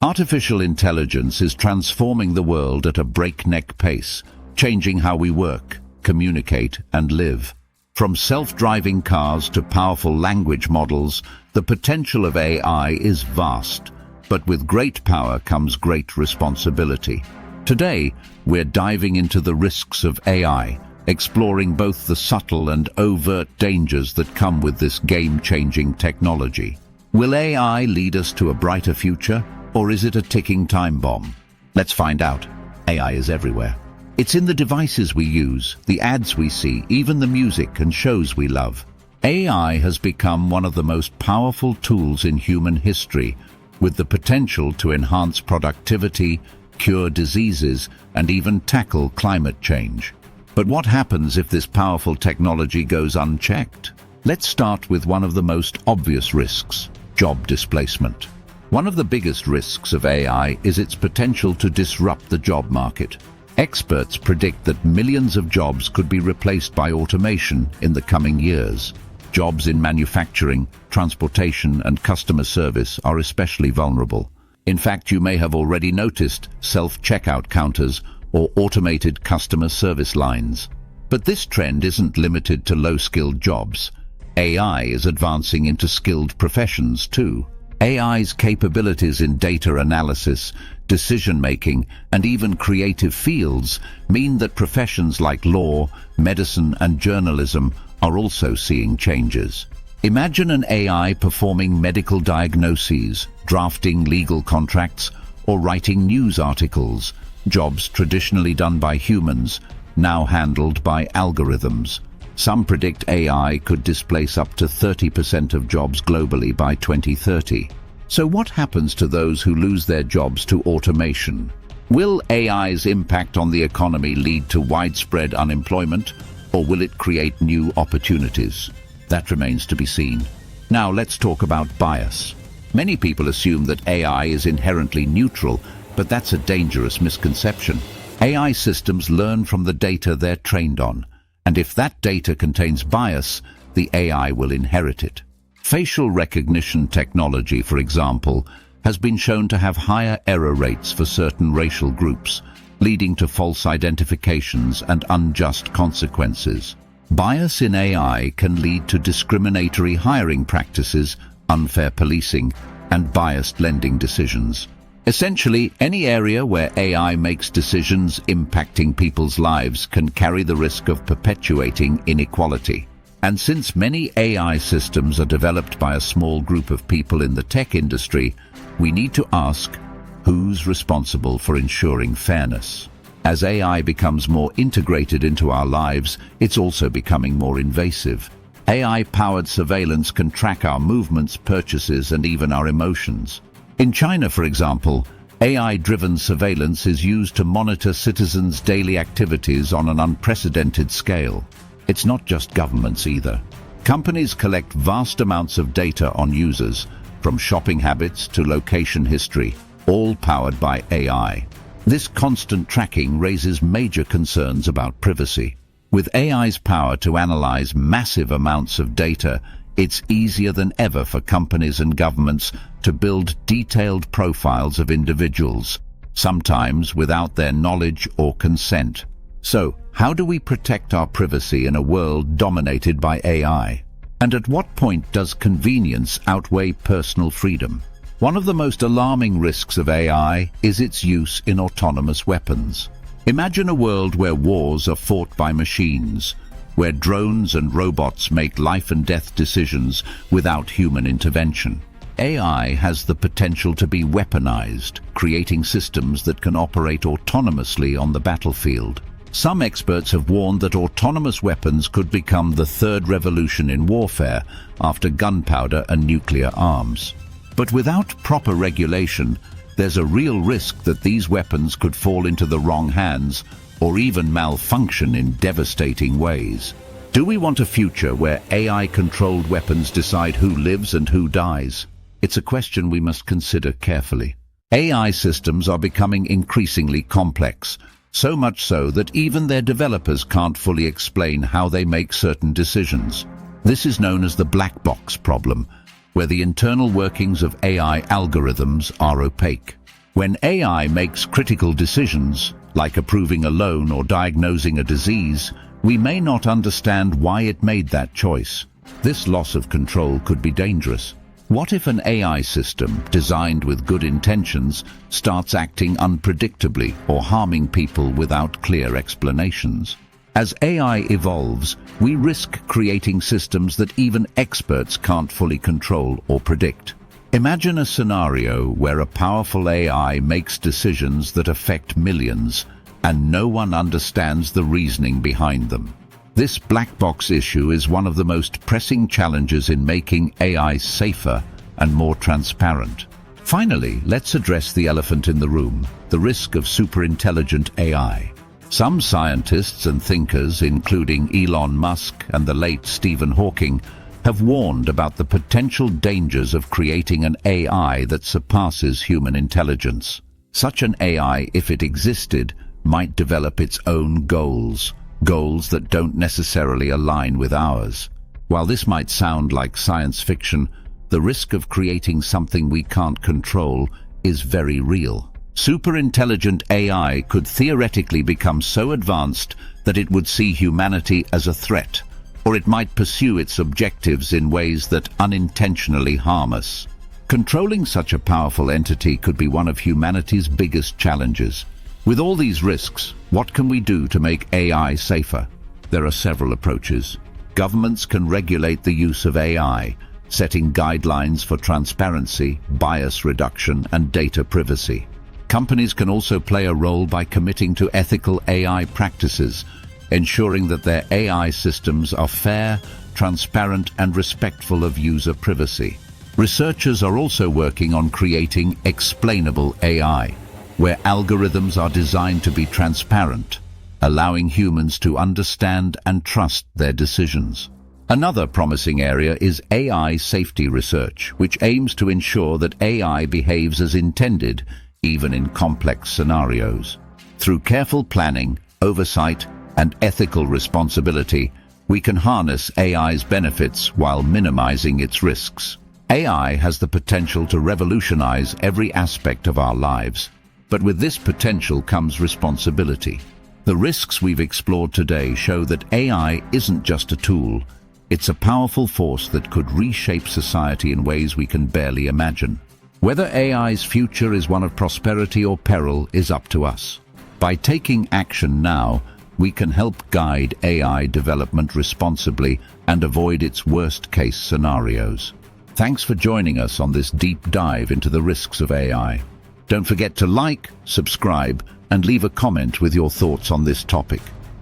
Artificial intelligence is transforming the world at a breakneck pace, changing how we work, communicate, and live. From self-driving cars to powerful language models, the potential of AI is vast. But with great power comes great responsibility. Today, we're diving into the risks of AI, exploring both the subtle and overt dangers that come with this game-changing technology. Will AI lead us to a brighter future, or is it a ticking time bomb? Let's find out. AI is everywhere. It's in the devices we use, the ads we see, even the music and shows we love. AI has become one of the most powerful tools in human history, with the potential to enhance productivity, cure diseases, and even tackle climate change. But what happens if this powerful technology goes unchecked? Let's start with one of the most obvious risks: job displacement. One of the biggest risks of AI is its potential to disrupt the job market. Experts predict that millions of jobs could be replaced by automation in the coming years. Jobs in manufacturing, transportation, and customer service are especially vulnerable. In fact, you may have already noticed self-checkout counters or automated customer service lines. But this trend isn't limited to low-skilled jobs. AI is advancing into skilled professions too. AI's capabilities in data analysis, decision-making, and even creative fields mean that professions like law, medicine, and journalism are also seeing changes. Imagine an AI performing medical diagnoses, drafting legal contracts, or writing news articles, jobs traditionally done by humans, now handled by algorithms. Some predict AI could displace up to 30% of jobs globally by 2030. So what happens to those who lose their jobs to automation? Will AI's impact on the economy lead to widespread unemployment, or will it create new opportunities? That remains to be seen. Now let's talk about bias. Many people assume that AI is inherently neutral, but that's a dangerous misconception. AI systems learn from the data they're trained on. And if that data contains bias, the AI will inherit it. Facial recognition technology, for example, has been shown to have higher error rates for certain racial groups, leading to false identifications and unjust consequences. Bias in AI can lead to discriminatory hiring practices, unfair policing, and biased lending decisions. Essentially, any area where AI makes decisions impacting people's lives can carry the risk of perpetuating inequality. And since many AI systems are developed by a small group of people in the tech industry, we need to ask, who's responsible for ensuring fairness? As AI becomes more integrated into our lives, it's also becoming more invasive. AI-powered surveillance can track our movements, purchases, and even our emotions. In China, for example, AI-driven surveillance is used to monitor citizens' daily activities on an unprecedented scale. It's not just governments either. Companies collect vast amounts of data on users, from shopping habits to location history, all powered by AI. This constant tracking raises major concerns about privacy. With AI's power to analyze massive amounts of data, it's easier than ever for companies and governments to build detailed profiles of individuals, sometimes without their knowledge or consent. So, how do we protect our privacy in a world dominated by AI? And at what point does convenience outweigh personal freedom? One of the most alarming risks of AI is its use in autonomous weapons. Imagine a world where wars are fought by machines, where drones and robots make life and death decisions without human intervention. AI has the potential to be weaponized, creating systems that can operate autonomously on the battlefield. Some experts have warned that autonomous weapons could become the third revolution in warfare after gunpowder and nuclear arms. But without proper regulation, there's a real risk that these weapons could fall into the wrong hands or even malfunction in devastating ways. Do we want a future where AI-controlled weapons decide who lives and who dies? It's a question we must consider carefully. AI systems are becoming increasingly complex, so much so that even their developers can't fully explain how they make certain decisions. This is known as the black box problem, where the internal workings of AI algorithms are opaque. When AI makes critical decisions, like approving a loan or diagnosing a disease, we may not understand why it made that choice. This loss of control could be dangerous. What if an AI system, designed with good intentions, starts acting unpredictably or harming people without clear explanations? As AI evolves, we risk creating systems that even experts can't fully control or predict. Imagine a scenario where a powerful AI makes decisions that affect millions, and no one understands the reasoning behind them. This black box issue is one of the most pressing challenges in making AI safer and more transparent. Finally, let's address the elephant in the room, the risk of superintelligent AI. Some scientists and thinkers, including Elon Musk and the late Stephen Hawking, have warned about the potential dangers of creating an AI that surpasses human intelligence. Such an AI, if it existed, might develop its own goals that don't necessarily align with ours. While this might sound like science fiction, the risk of creating something we can't control is very real. Superintelligent AI could theoretically become so advanced that it would see humanity as a threat, or it might pursue its objectives in ways that unintentionally harm us. Controlling such a powerful entity could be one of humanity's biggest challenges. With all these risks, what can we do to make AI safer? There are several approaches. Governments can regulate the use of AI, setting guidelines for transparency, bias reduction, and data privacy. Companies can also play a role by committing to ethical AI practices, ensuring that their AI systems are fair, transparent, and respectful of user privacy. Researchers are also working on creating explainable AI, where algorithms are designed to be transparent, allowing humans to understand and trust their decisions. Another promising area is AI safety research, which aims to ensure that AI behaves as intended, even in complex scenarios. Through careful planning, oversight, and ethical responsibility, we can harness AI's benefits while minimizing its risks. AI has the potential to revolutionize every aspect of our lives, but with this potential comes responsibility. The risks we've explored today show that AI isn't just a tool, it's a powerful force that could reshape society in ways we can barely imagine. Whether AI's future is one of prosperity or peril is up to us. By taking action now, we can help guide AI development responsibly and avoid its worst-case scenarios. Thanks for joining us on this deep dive into the risks of AI. Don't forget to like, subscribe, and leave a comment with your thoughts on this topic.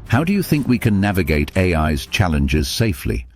How do you think we can navigate AI's challenges safely?